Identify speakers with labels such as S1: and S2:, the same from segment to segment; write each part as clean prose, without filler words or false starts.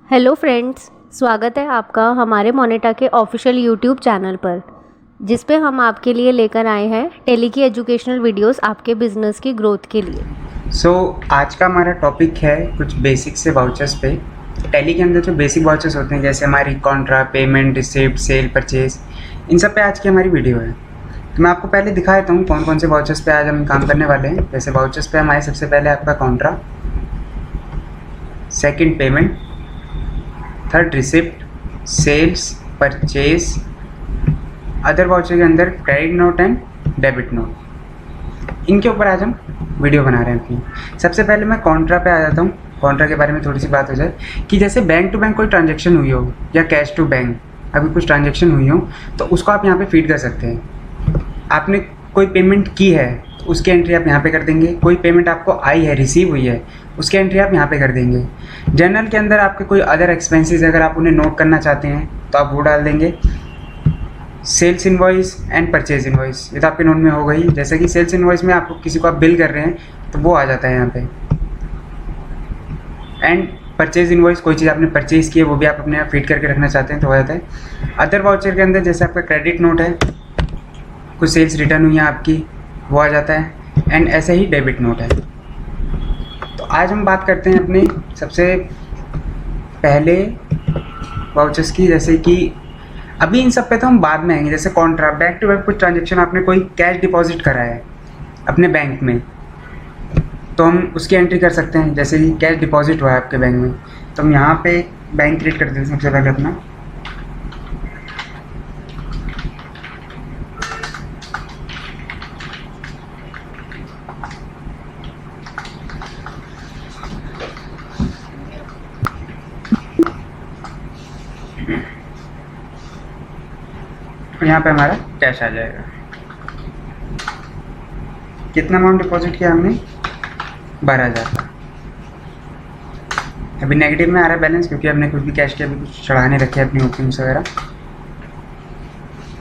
S1: Hello friends, स्वागत है आपका हमारे मोनेटा के ऑफिशियल यूट्यूब चैनल पर, जिस पे हम आपके लिए लेकर आए हैं टेली की एजुकेशनल वीडियोस आपके बिजनेस की ग्रोथ के लिए।
S2: आज का हमारा टॉपिक है कुछ बेसिक से वाउचर्स पे। टैली के अंदर जो बेसिक वाउचर्स होते हैं जैसे हमारी contra, payment, receipt, sale, purchase, इन सब पे आज की हमारी वीडियो है। तो मैं आपको पहले दिखा देता हूँ कौन कौन से वाउचर्स पे आज हम काम करने वाले हैं। जैसे वाउचर्स पे हमारे सबसे पहले आपका contra, second payment, third receipt, sales, purchase, other voucher के अंदर credit note and debit note. इनके ऊपर आज हम वीडियो बना रहे हैं अपनी। सबसे पहले मैं कॉन्ट्रा पे आ जाता हूँ। कॉन्ट्रा के बारे में थोड़ी सी बात हो जाए कि जैसे बैंक टू बैंक कोई ट्रांजेक्शन हुई हो या कैश टू बैंक अभी कुछ ट्रांजेक्शन हुई हो तो उसको आप यहाँ पे फीड कर सकते हैं। आपने कोई पेमेंट की है उसकी एंट्री आप यहाँ पे कर देंगे। कोई पेमेंट आपको आई है, रिसीव हुई है, उसकी एंट्री आप यहाँ पे कर देंगे। जर्नल के अंदर आपके कोई अदर एक्सपेंसेस अगर आप उन्हें नोट करना चाहते हैं तो आप वो डाल देंगे। Sales invoice and purchase invoice, ये तो आपके नोट में हो गई। जैसे कि सेल्स इनवॉइस में आपको किसी को आप बिल कर रहे हैं तो वो आ जाता है यहाँ पे। एंड परचेज इनवॉइस, कोई चीज़ आपने परचेज की है वो भी आप अपने यहाँ फीड करके रखना चाहते हैं तो हो जाता है। अदर वाउचर के अंदर जैसे आपका क्रेडिट नोट है, कुछ सेल्स रिटर्न हुई है आपकी, वो आ जाता है। एंड ऐसे ही डेबिट नोट है। तो आज हम बात करते हैं अपने सबसे पहले वाउचर्स की। जैसे कि अभी इन सब पे तो हम बाद में आएंगे। जैसे कॉन्ट्रा, बैंक टू बैंक कुछ ट्रांजेक्शन आपने कोई कैश डिपॉजिट करा है अपने बैंक में तो हम उसकी एंट्री कर सकते हैं। जैसे कि कैश डिपॉजिट हुआ है आपके बैंक में तो हम यहाँ पे बैंक क्रिएट कर देते हैं सबसे पहले अपना। यहाँ पे हमारा कैश आ जाएगा। कितना अमाउंट डिपॉजिट किया हमने? 12,000 का। अभी नेगेटिव में आ रहा है बैलेंस क्योंकि हमने कुछ भी कैश के अभी कुछ चढ़ाने रखे अपनी ओपनिंग्स वगैरह।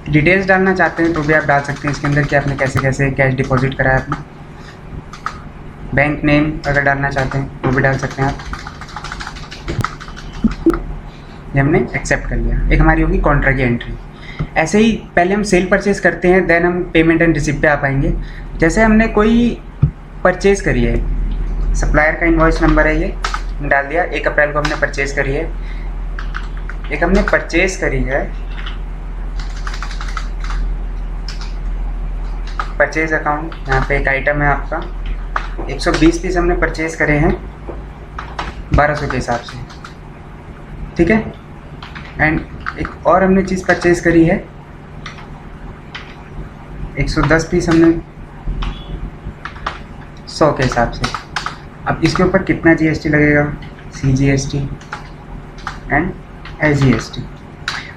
S2: डिटेल्स डालना चाहते हैं तो भी आप डाल सकते हैं इसके अंदर कि आपने कैसे कैसे कैश डिपॉजिट करा है अपना। बैंक नेम अगर डालना चाहते हैं वो भी डाल सकते हैं आप। ये हमने एक्सेप्ट कर लिया। एक हमारी होगी कॉन्ट्रा की एंट्री। ऐसे ही पहले हम सेल परचेज करते हैं, देन हम पेमेंट एंड रिसिप्ट पे आ पाएंगे। जैसे हमने कोई परचेज करी है, सप्लायर का इनवॉइस नंबर है ये डाल दिया। 1 अप्रैल को हमने परचेज करी है। एक हमने परचेज करी है परचेज अकाउंट, यहाँ पे एक आइटम है आपका 120 पीस हमने परचेज करे हैं 1200 के हिसाब से, ठीक है। एंड एक और हमने चीज़ परचेज करी है 110 पीस हमने 100 के हिसाब से। अब इसके ऊपर कितना जीएसटी लगेगा? CGST and SGST।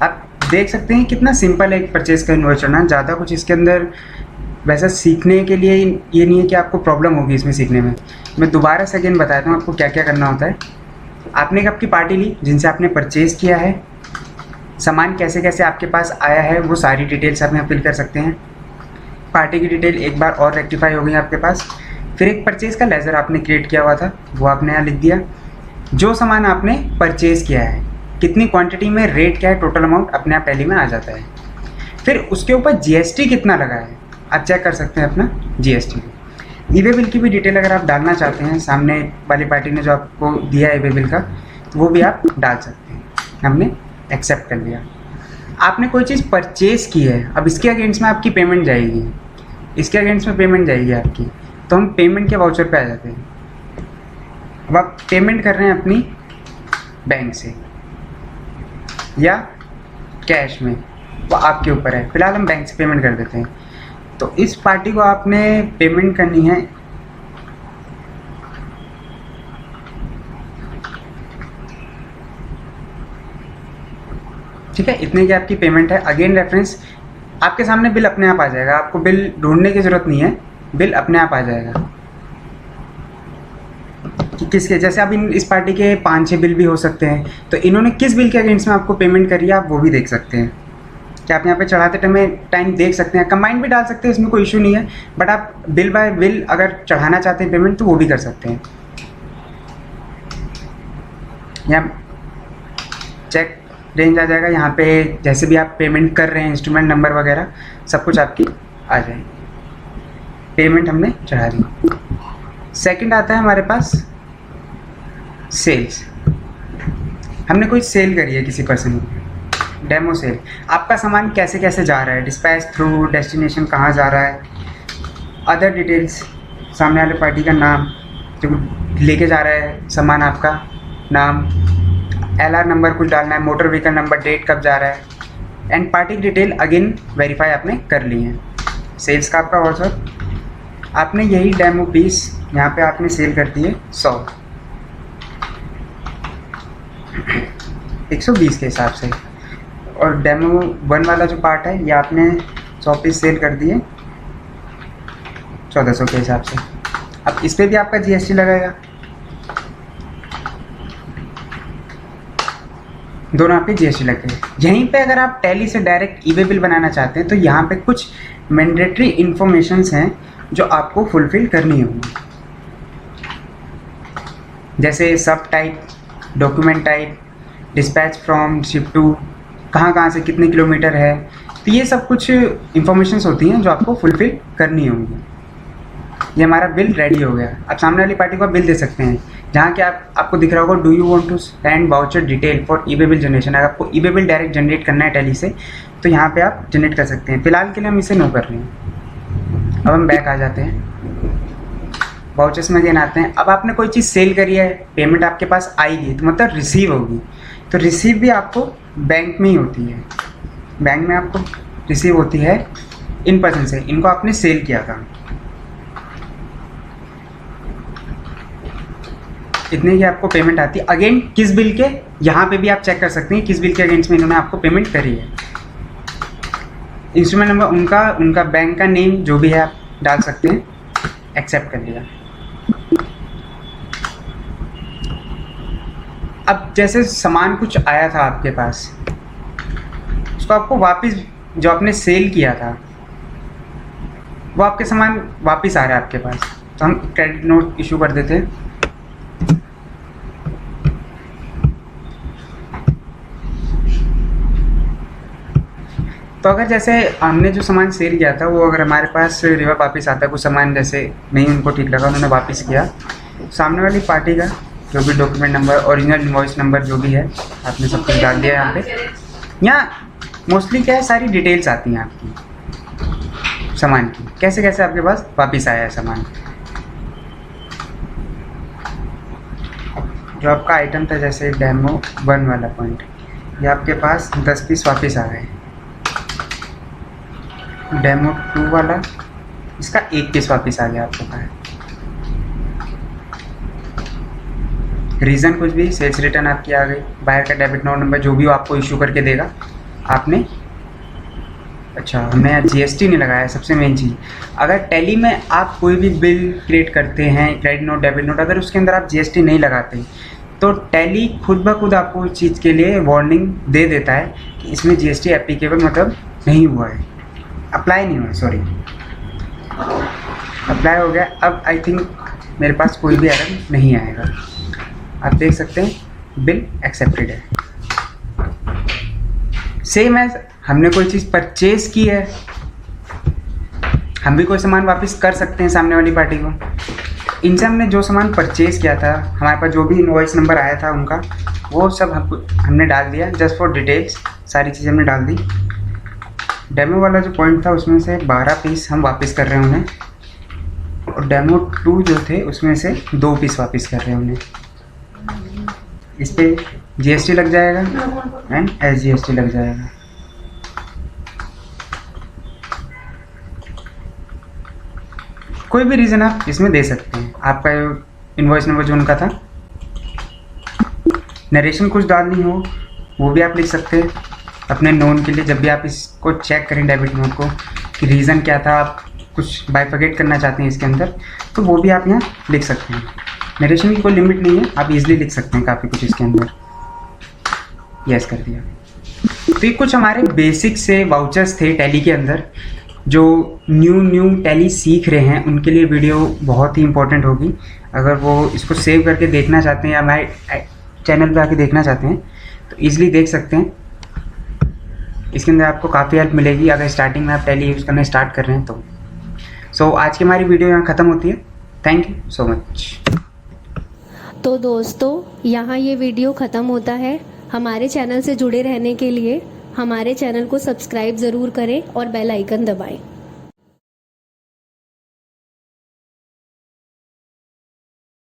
S2: आप देख सकते हैं कितना सिंपल है एक परचेज का इन्वॉइस चढ़ना। ज़्यादा कुछ इसके अंदर वैसा सीखने के लिए ये नहीं है कि आपको प्रॉब्लम होगी इसमें सीखने में। मैं दोबारा से अगेन बताता हूँ आपको क्या क्या करना होता है। आपने एक आपकी पार्टी ली जिनसे आपने परचेज़ किया है, सामान कैसे कैसे आपके पास आया है वो सारी डिटेल्स आप यहाँ फिल कर सकते हैं। पार्टी की डिटेल एक बार और रेक्टिफाई हो गई आपके पास। फिर एक परचेज़ का लेज़र आपने क्रिएट किया हुआ था वो आपने यहाँ लिख दिया। जो सामान आपने परचेज़ किया है, कितनी क्वांटिटी में, रेट क्या है, टोटल अमाउंट अपने आप टैली में आ जाता है। फिर उसके ऊपर GST कितना लगा है आप चेक कर सकते हैं अपना GST। ई-वे बिल की भी डिटेल अगर आप डालना चाहते हैं, सामने वाली पार्टी ने जो आपको दिया है ई-वे बिल का, तो वो भी आप डाल सकते हैं। हमने एक्सेप्ट कर लिया। आपने कोई चीज़ परचेज़ की है, अब इसके अगेंस्ट में आपकी पेमेंट जाएगी, इसके अगेंस्ट में पेमेंट जाएगी आपकी, तो हम पेमेंट के वाउचर पे आ जाते हैं। अब आप पेमेंट कर रहे हैं अपनी बैंक से या कैश में, वो आपके ऊपर है। फिलहाल हम बैंक से पेमेंट कर देते हैं। तो इस पार्टी को आपने पेमेंट करनी है ठीक है, इतने की आपकी पेमेंट है। अगेन रेफरेंस आपके सामने बिल अपने आप आ जाएगा, आपको बिल ढूंढने की ज़रूरत नहीं है, बिल अपने आप आ जाएगा कि किसके। जैसे अब इस पार्टी के 5-6 बिल भी हो सकते हैं, तो इन्होंने किस बिल के अगेंस्ट में आपको पेमेंट करी है आप वो भी देख सकते हैं। कि आप यहाँ पे चढ़ाते टाइम देख सकते हैं। कंबाइंड भी डाल सकते हैं, इसमें कोई इशू नहीं है, बट आप बिल बाय बिल अगर चढ़ाना चाहते हैं पेमेंट तो वो भी कर सकते हैं। या चेक रेंज आ जाएगा। यहाँ पे जैसे भी आप पेमेंट कर रहे हैं, इंस्ट्रूमेंट नंबर वगैरह सब कुछ आपकी आ जाएगी। पेमेंट हमने चढ़ा दी। सेकंड आता है हमारे पास सेल्स। हमने कोई सेल करी है किसी पर्सन को, डेमो सेल। आपका सामान कैसे कैसे जा रहा है, डिस्पैच थ्रू, डेस्टिनेशन कहाँ जा रहा है, अदर डिटेल्स, सामने वाले पार्टी का नाम, जो लेके जा रहा है सामान, आपका नाम, LR नंबर कुछ डालना है, मोटर व्हीकल नंबर, डेट कब जा रहा है, and party detail again verify आपने कर ली है। सेल्स का आपका व्हाट्सअप। आपने यही डेमो पीस यहाँ पे आपने सेल कर दिए 120 के हिसाब से, और डेमो 1 वाला जो पार्ट है ये आपने 100 पीस सेल कर दिए 1400 के हिसाब से। अब इस पर भी आपका GST लगेगा, दोनों आपके GST लग गए। यहीं पे अगर आप टैली से डायरेक्ट ई वे बिल बनाना चाहते हैं तो यहाँ पे कुछ मैंडेटरी इन्फॉर्मेशंस हैं जो आपको फुलफिल करनी होंगी, जैसे sub type, document type, dispatch from, ship to, कहाँ से कितने किलोमीटर है, तो ये सब कुछ इन्फॉर्मेशंस होती हैं जो आपको फुलफिल करनी होंगी। ये हमारा बिल रेडी हो गया। अब सामने वाली पार्टी को आप बिल दे सकते हैं, जहाँ के आपको दिख रहा होगा do you want to send voucher detail for e way bill generation. अगर आपको e way bill direct generate करना है टैली से तो यहाँ पे आप जनरेट कर सकते हैं। फिलहाल के लिए हम इसे नो कर रहे हैं। अब हम बैक आ जाते हैं, वाउचर्स में अगेन आते हैं। अब आपने कोई चीज़ सेल करी है, पेमेंट आपके पास आएगी तो मतलब रिसीव होगी, तो रिसीव भी आपको बैंक में ही होती है। बैंक में आपको रिसीव होती है इन पर्सन से, इनको आपने सेल किया था, इतने की आपको पेमेंट आती है। अगेन किस बिल के, यहाँ पे भी आप चेक कर सकते हैं किस बिल के अगेंस्ट में इन्होंने आपको पेमेंट करी है। इंस्ट्रूमेंट नंबर, उनका बैंक का नेम जो भी है आप डाल सकते हैं, एक्सेप्ट कर लिया। अब जैसे सामान कुछ आया था आपके पास, उसको आपको वापस, जो आपने सेल किया था वो आपके सामान वापस आ रहा है आपके पास, तो हम क्रेडिट नोट इशू कर देते हैं। तो अगर जैसे हमने जो सामान सेल किया था वो अगर हमारे पास रिवर्स वापस आता है, कुछ सामान जैसे नहीं उनको ठीक लगा, उन्होंने वापस किया, सामने वाली पार्टी का जो भी document number, original invoice number जो भी है आपने सब कुछ डाल दिया यहाँ पे। यहाँ मोस्टली क्या है, सारी डिटेल्स आती हैं आपकी सामान की, कैसे कैसे आपके पास वापस आया है सामान। जो आपका आइटम था जैसे डेमो 1 वाला पॉइंट, ये आपके पास 10 पीस वापस आ गए। डेमो 2 वाला, इसका 1 पीस वापस आ गया आपके पास। रीज़न कुछ भी, सेल्स रिटर्न आपकी आ गई, बायर का डेबिट नोट नंबर जो भी वो आपको इशू करके देगा आपने। अच्छा, हमने GST नहीं लगाया, सबसे मेन चीज़। अगर टैली में आप कोई भी बिल क्रिएट करते हैं, क्रेडिट नोट, डेबिट नोट, अगर उसके अंदर आप GST नहीं लगाते तो टैली खुद ब खुद आपको उस चीज़ के लिए वार्निंग दे देता है कि इसमें GST एप्लीकेबल मतलब नहीं हुआ है, अप्लाई नहीं हुआ, सॉरी, अप्लाई हो गया। अब आई थिंक मेरे पास कोई भी एरर नहीं आएगा। आप देख सकते हैं बिल एक्सेप्टेड है। सेम एज हमने कोई चीज़ परचेज की है, हम भी कोई सामान वापस कर सकते हैं सामने वाली पार्टी को। इनसे हमने जो सामान परचेज किया था, हमारे पास जो भी इनवॉइस नंबर आया था उनका, वो सब हमने डाल दिया, जस्ट फॉर डिटेल्स सारी चीज़ें हमने डाल दी। डेमो वाला जो पॉइंट था उसमें से 12 पीस हम वापस कर रहे हैं उन्हें, और डेमो 2 जो थे उसमें से 2 पीस वापस कर रहे हैं उन्हें। इस पे GST लग जाएगा एंड SGST लग जाएगा। कोई भी रीज़न आप इसमें दे सकते हैं। आपका इनवॉइस नंबर जो उनका था, नरेशन कुछ डालनी हो वो भी आप लिख सकते हैं अपने नोन के लिए। जब भी आप इसको चेक करें डेबिट नोट को कि रीज़न क्या था, आप कुछ बाइफर्केट करना चाहते हैं इसके अंदर, तो वो भी आप यहाँ लिख सकते हैं। नरेशन की कोई लिमिट नहीं है, आप इजीली लिख सकते हैं काफ़ी कुछ इसके अंदर। यस कर दिया। तो ये कुछ हमारे बेसिक से वाउचर्स थे टैली के अंदर। जो न्यू टैली सीख रहे हैं उनके लिए वीडियो बहुत ही इंपॉर्टेंट होगी। अगर वो इसको सेव करके देखना चाहते हैं या हमारे चैनल पे आके देखना चाहते हैं तो ईजिली देख सकते हैं। इसके अंदर आपको काफ़ी हेल्प मिलेगी अगर स्टार्टिंग में आप टैली यूज़ करना स्टार्ट कर रहे हैं तो। सो आज की हमारी वीडियो यहाँ ख़त्म होती है। Thank you so much.
S1: तो दोस्तों यहाँ ये वीडियो ख़त्म होता है। हमारे चैनल से जुड़े रहने के लिए हमारे चैनल को सब्सक्राइब ज़रूर करें और बेल आइकन दबाएं।